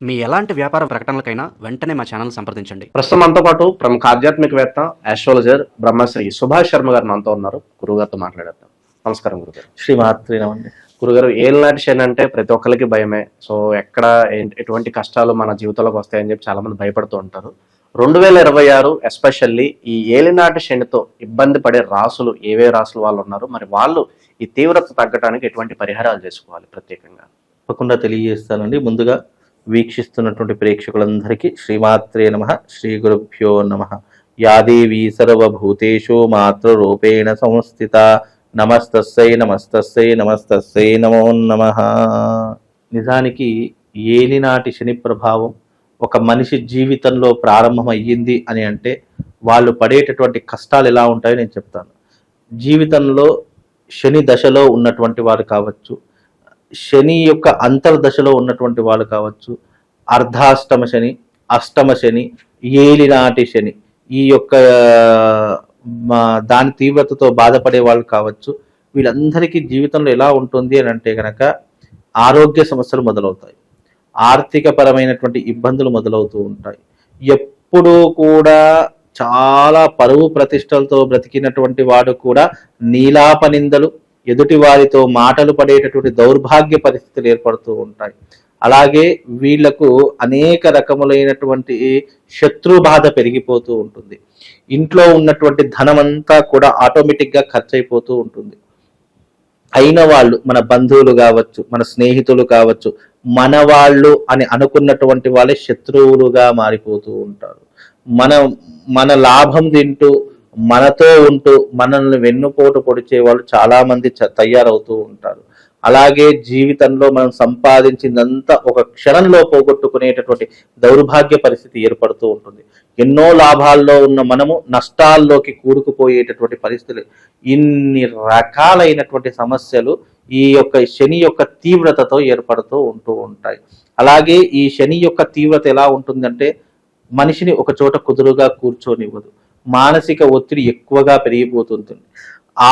మీ ఎలాంటి వ్యాపార ప్రకటనలకైనా వెంటనే మా ఛానల్ సంప్రదించండి. ప్రస్తుతం మనతో పాటు ప్రముఖ ఆధ్యాత్మికవేత్త, ఆస్ట్రాలజర్ బ్రహ్మశ్రీ సుభాష్ శర్మ గారు మనతో ఉన్నారు. గురుగారితో మాట్లాడేద్దాం. నమస్కారం గురుగారు. శ్రీమాత్రి నమండి. గురుగారు, ఏళ్ళనాటి శని అంటే ప్రతి ఒక్కరికి భయమే. సో ఎక్కడ ఎటువంటి కష్టాలు మన జీవితంలోకి వస్తాయని చెప్పి చాలా మంది భయపడుతూ ఉంటారు. 2026 ఎస్పెషల్లీ ఈ ఏలినాటి శనితో ఇబ్బంది పడే రాసులు ఏవే రాసులు వాళ్ళు ఉన్నారు, మరి వాళ్ళు ఈ తీవ్రత తగ్గడానికి ఎటువంటి పరిహారాలు చేసుకోవాలి ప్రత్యేకంగా? తప్పకుండా తెలియజేస్తానండి. ముందుగా వీక్షిస్తున్నటువంటి ప్రేక్షకులందరికీ శ్రీమాత్రే నమః, శ్రీ గురుభ్యో నమః. యాదేవీ సర్వభూతేషు మాతృరూపేణ సంస్థిత. నమస్తస్సై నమస్తస్సై నమస్తస్సై నమో నమః. నిజానికి ఏలినాటి శని ప్రభావం ఒక మనిషి జీవితంలో ప్రారంభమయ్యింది అని అంటే వాళ్ళు పడేటటువంటి కష్టాలు ఎలా ఉంటాయో నేను చెప్తాను. జీవితంలో శని దశలో ఉన్నటువంటి వారు కావచ్చు, శని యొక్క అంతర్దశలో ఉన్నటువంటి వాళ్ళు కావచ్చు, అర్ధాష్టమ శని, అష్టమ శని, ఏలినాటి శని, ఈ యొక్క దాని తీవ్రతతో బాధపడే వాళ్ళు కావచ్చు, వీళ్ళందరికీ జీవితంలో ఎలా ఉంటుంది అని అంటే కనుక ఆరోగ్య సమస్యలు మొదలవుతాయి, ఆర్థిక పరమైనటువంటి ఇబ్బందులు మొదలవుతూ ఉంటాయి. ఎప్పుడూ కూడా చాలా పరువు ప్రతిష్టలతో బ్రతికినటువంటి వాడు కూడా నీలాపనిందలు, ఎదుటి వారితో మాటలు పడేటటువంటి దౌర్భాగ్య పరిస్థితులు ఏర్పడుతూ ఉంటాయి. అలాగే వీళ్లకు అనేక రకములైనటువంటి శత్రు బాధ పెరిగిపోతూ ఉంటుంది. ఇంట్లో ఉన్నటువంటి ధనమంతా కూడా ఆటోమేటిక్గా ఖర్చు అయిపోతూ ఉంటుంది. అయిన వాళ్ళు మన బంధువులు కావచ్చు, మన స్నేహితులు కావచ్చు, మన వాళ్ళు అని అనుకున్నటువంటి వాళ్ళే శత్రువులుగా మారిపోతూ ఉంటారు. మన లాభం తింటూ, మనతో ఉంటూ మనల్ని వెన్నుపోటు పొడిచే వాళ్ళు చాలా మంది తయారవుతూ ఉంటారు. అలాగే జీవితంలో మనం సంపాదించిందంతా ఒక క్షణంలో పోగొట్టుకునేటటువంటి దౌర్భాగ్య పరిస్థితి ఏర్పడుతూ ఉంటుంది. ఎన్నో లాభాల్లో ఉన్న మనము నష్టాల్లోకి కూరుకుపోయేటటువంటి పరిస్థితులు, ఇన్ని రకాలైనటువంటి సమస్యలు ఈ యొక్క శని యొక్క తీవ్రతతో ఏర్పడుతూ ఉంటూ ఉంటాయి. అలాగే ఈ శని యొక్క తీవ్రత ఎలా ఉంటుందంటే మనిషిని ఒక చోట కుదురుగా కూర్చోనివ్వదు, మానసిక ఒత్తిడి ఎక్కువగా పెరిగిపోతుంటుంది,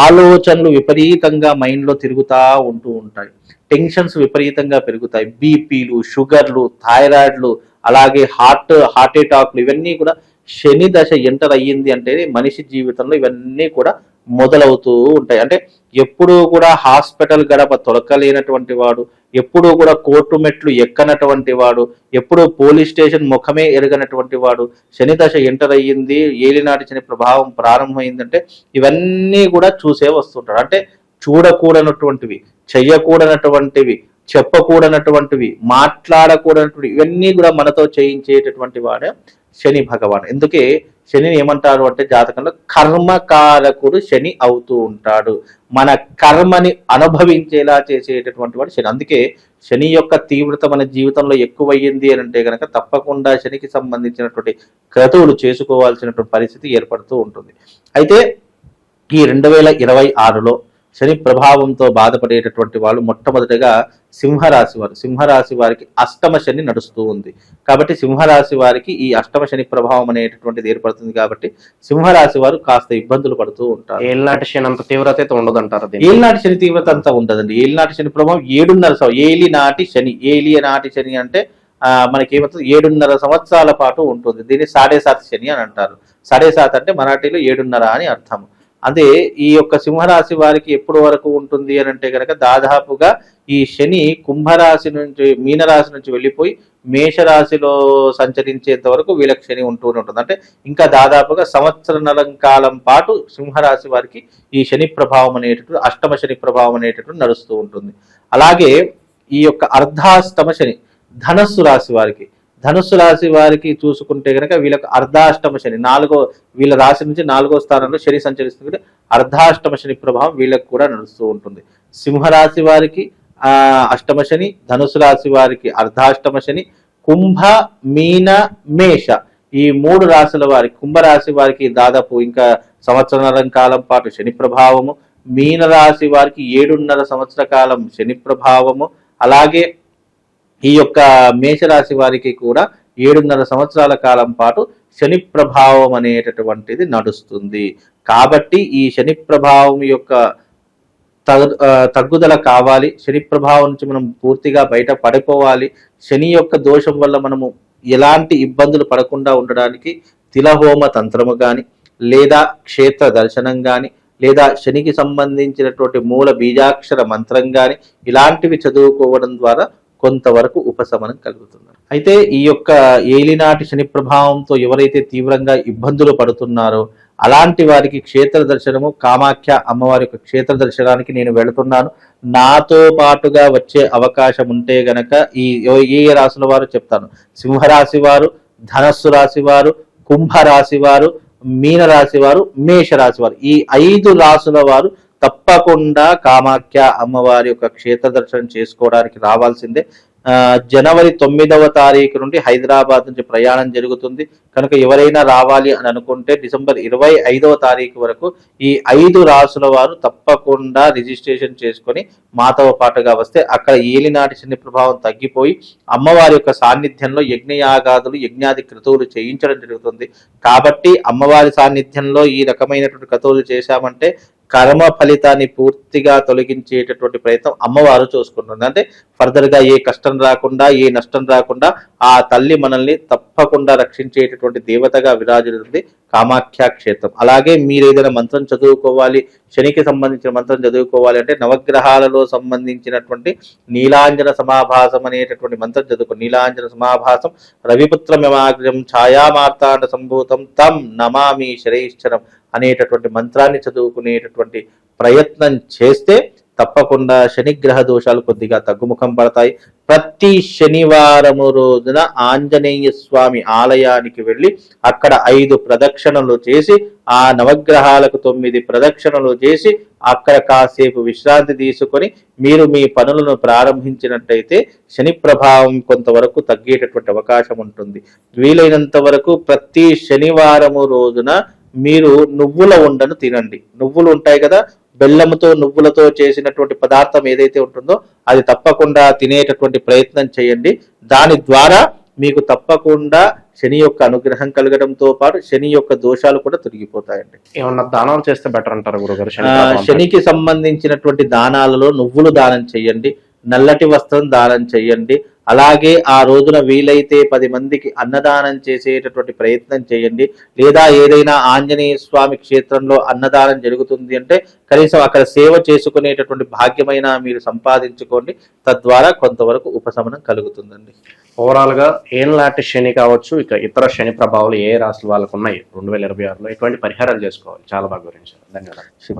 ఆలోచనలు విపరీతంగా మైండ్లో తిరుగుతూ ఉంటూ ఉంటాయి, టెన్షన్స్ విపరీతంగా పెరుగుతాయి, బీపీలు, షుగర్లు, థైరాయిడ్లు, అలాగే హార్ట్ అటాక్లు, ఇవన్నీ కూడా శని దశ ఎంటర్ అయ్యింది అంటే మనిషి జీవితంలో ఇవన్నీ కూడా మొదలవుతూ ఉంటాయి. అంటే ఎప్పుడూ కూడా హాస్పిటల్ గడప తొలకలేనటువంటి వాడు, ఎప్పుడూ కూడా కోర్టు మెట్లు ఎక్కనటువంటి వాడు, ఎప్పుడూ పోలీస్ స్టేషన్ ముఖమే ఎరగనటువంటి వాడు శని దశ ఎంటర్ అయ్యింది, ఏలినాటి శని ప్రభావం ప్రారంభమైందంటే ఇవన్నీ కూడా చూసే వస్తుంటాడు. అంటే చూడకూడనటువంటివి, చెయ్యకూడనటువంటివి, చెప్పకూడనటువంటివి, మాట్లాడకూడనటువంటివి, ఇవన్నీ కూడా మనతో చేయించేటటువంటి వాడే శని భగవాన్. ఎందుకే శనిని ఏమంటారు అంటే జాతకంలో కర్మకారకుడు శని అవుతూ ఉంటాడు. మన కర్మని అనుభవించేలా చేసేటటువంటి వాడు శని. అందుకే శని యొక్క తీవ్రత మన జీవితంలో ఎక్కువయ్యింది అని అంటే కనుక తప్పకుండా శనికి సంబంధించినటువంటి క్రతువులు చేసుకోవాల్సినటువంటి పరిస్థితి ఏర్పడుతూ ఉంటుంది. అయితే ఈ 2026లో శని ప్రభావంతో బాధపడేటటువంటి వాళ్ళు మొట్టమొదటిగా సింహరాశి వారు. సింహరాశి వారికి అష్టమ శని నడుస్తూ ఉంది కాబట్టి సింహరాశి వారికి ఈ అష్టమ శని ప్రభావం అనేటటువంటిది ఏర్పడుతుంది. కాబట్టి సింహరాశి వారు కాస్త ఇబ్బందులు పడుతూ ఉంటారు. ఏలినాటి శని అంత తీవ్రత అయితే ఉండదు అంటారు. ఏలినాటి శని తీవ్రత అంతా ఉండదండి. ఏలినాటి శని ప్రభావం 7.5 ఏలినాటి శని. ఏలినాటి శని అంటే మనకి ఏమవుతుంది, 7.5 సంవత్సరాల పాటు ఉంటుంది. దీన్ని 7.5 శని అని అంటారు. 7.5 అంటే మరాఠీలో 7.5 అని అర్థం. అదే ఈ యొక్క సింహరాశి వారికి ఎప్పటి వరకు ఉంటుంది అని అంటే కనుక దాదాపుగా ఈ శని కుంభరాశి నుంచి మీనరాశి నుంచి వెళ్ళిపోయి మేషరాశిలో సంచరించేంత వరకు వీళ్ళకి శని ఉంటూనే ఉంటుంది. అంటే ఇంకా దాదాపుగా సంవత్సరన్నర కాలం పాటు సింహరాశి వారికి ఈ శని ప్రభావం అనేటటువంటి అష్టమ శని ప్రభావం అనేటటువంటి నడుస్తూ ఉంటుంది. అలాగే ఈ యొక్క అర్ధాష్టమ శని ధనస్సు రాశి వారికి, ధనుస్సు రాశి వారికి చూసుకుంటే కనుక వీళ్ళకి అర్ధాష్టమ శని, వీళ్ళ రాశి నుంచి 4వ స్థానంలో శని సంచరిస్తుంది. అర్ధాష్టమ శని ప్రభావం వీళ్ళకి కూడా నడుస్తూ ఉంటుంది. సింహరాశి వారికి అష్టమ శని, ధనుసు రాశి వారికి అర్ధాష్టమ శని, కుంభ, మీన, మేష ఈ 3 రాశుల వారికి, కుంభరాశి వారికి దాదాపు ఇంకా సంవత్సరన్నర కాలం పాటు శని ప్రభావము, మీన రాశి వారికి 7.5 సంవత్సర కాలం శని ప్రభావము, అలాగే ఈ యొక్క మేషరాశి వారికి కూడా 7.5 సంవత్సరాల కాలం పాటు శని ప్రభావం అనేటటువంటిది నడుస్తుంది. కాబట్టి ఈ శని ప్రభావం యొక్క తగ్గుదల కావాలి, శని ప్రభావం నుంచి మనం పూర్తిగా బయట పడిపోవాలి, శని యొక్క దోషం వల్ల మనము ఎలాంటి ఇబ్బందులు పడకుండా ఉండడానికి తిలహోమ తంత్రము కానీ, లేదా క్షేత్ర దర్శనం కానీ, లేదా శనికి సంబంధించినటువంటి మూల బీజాక్షర మంత్రం కానీ, ఇలాంటివి చదువుకోవడం ద్వారా కొంతవరకు ఉపశమనం కలుగుతుంది. అయితే ఈ యొక్క ఏలినాటి శని ప్రభావంతో ఎవరైతే తీవ్రంగా ఇబ్బందులు పడుతున్నారో అలాంటి వారికి క్షేత్ర దర్శనము, కామాఖ్య అమ్మవారి యొక్క క్షేత్ర దర్శనానికి నేను వెళుతున్నాను, నాతో పాటుగా వచ్చే అవకాశం ఉంటే గనక ఏ రాశుల వారు చెప్తాను. సింహరాశి వారు, ధనస్సు రాశి వారు, కుంభరాశి వారు, మీన రాశి వారు, మేష రాశి వారు, ఈ 5 రాశుల వారు తప్పకుండా కామాఖ్య అమ్మవారి యొక్క క్షేత్ర దర్శనం చేసుకోవడానికి రావాల్సిందే. జనవరి 9వ తారీఖు నుండి హైదరాబాద్ నుంచి ప్రయాణం జరుగుతుంది కనుక ఎవరైనా రావాలి అని అనుకుంటే డిసెంబర్ 25వ తారీఖు వరకు ఈ 5 రాసుల వారు తప్పకుండా రిజిస్ట్రేషన్ చేసుకొని మాతో పాటుగా వస్తే అక్కడ ఏలినాటి శని ప్రభావం తగ్గిపోయి అమ్మవారి యొక్క సాన్నిధ్యంలో యజ్ఞయాగాదులు, యజ్ఞాది క్రతువులు చేయించడం జరుగుతుంది. కాబట్టి అమ్మవారి సాన్నిధ్యంలో ఈ రకమైనటువంటి క్రతువులు చేశామంటే కర్మ ఫలితాన్ని పూర్తిగా తొలగించేటటువంటి ప్రయత్నం అమ్మవారు చూసుకుంటుంది. అంటే ఫర్దర్ గా ఏ కష్టం రాకుండా, ఏ నష్టం రాకుండా ఆ తల్లి మనల్ని తప్పకుండా రక్షించేటటువంటి దేవతగా విరాజిల్లుతుంది కామాఖ్య క్షేత్రం. అలాగే మీరు ఏదైనా మంత్రం చదువుకోవాలి, శనికి సంబంధించిన మంత్రం చదువుకోవాలి అంటే నవగ్రహాలలో సంబంధించినటువంటి నీలాంజన సమాభాసం అనేటటువంటి మంత్రం చదువుకో. నీలాంజన సమాభాసం రవిపుత్రమేమాగ్రం ఛాయామార్తాండ సంభూతం తం నమామి శరైశ్చరం అనేటటువంటి మంత్రాన్ని చదువుకునేటటువంటి ప్రయత్నం చేస్తే తప్పకుండా శనిగ్రహ దోషాలు కొద్దిగా తగ్గుముఖం పడతాయి. ప్రతి శనివారము రోజున ఆంజనేయ స్వామి ఆలయానికి వెళ్ళి అక్కడ 5 ప్రదక్షిణలు చేసి, ఆ నవగ్రహాలకు 9 ప్రదక్షిణలు చేసి అక్కడ కాసేపు విశ్రాంతి తీసుకొని మీరు మీ పనులను ప్రారంభించినట్టయితే శని ప్రభావం కొంతవరకు తగ్గేటటువంటి అవకాశం ఉంటుంది. వీలైనంత వరకు ప్రతి శనివారము రోజున మీరు నువ్వుల ఉండను తినండి. నువ్వులు ఉంటాయి కదా, బెల్లముతో నువ్వులతో చేసినటువంటి పదార్థం ఏదైతే ఉంటుందో అది తప్పకుండా తినేటటువంటి ప్రయత్నం చేయండి. దాని ద్వారా మీకు తప్పకుండా శని యొక్క అనుగ్రహం కలగడంతో పాటు శని యొక్క దోషాలు కూడా తొలగిపోతాయండి. ఏమన్నా దానాలు చేస్తే బెటర్ అంటారు గురుగారు? శనికి సంబంధించినటువంటి దానాలలో నువ్వులు దానం చేయండి, నల్లటి వస్త్రం దానం చేయండి. అలాగే ఆ రోజున వీలైతే 10 మందికి అన్నదానం చేసేటటువంటి ప్రయత్నం చేయండి. లేదా ఏదైనా ఆంజనేయ స్వామి క్షేత్రంలో అన్నదానం జరుగుతుంది అంటే కనీసం అక్కడ సేవ చేసుకునేటటువంటి భాగ్యమైన మీరు సంపాదించుకోండి. తద్వారా కొంతవరకు ఉపశమనం కలుగుతుందండి. ఓవరాల్ గా ఏలినాటి శని కావచ్చు, ఇక ఇతర శని ప్రభావాలు ఏ రాశుల వాళ్ళకు ఉన్నాయి 2026లో ఎటువంటి పరిహారాలు చేసుకోవాలి? చాలా బాగా వివరించారు. ధన్యవాదాలు. శివ.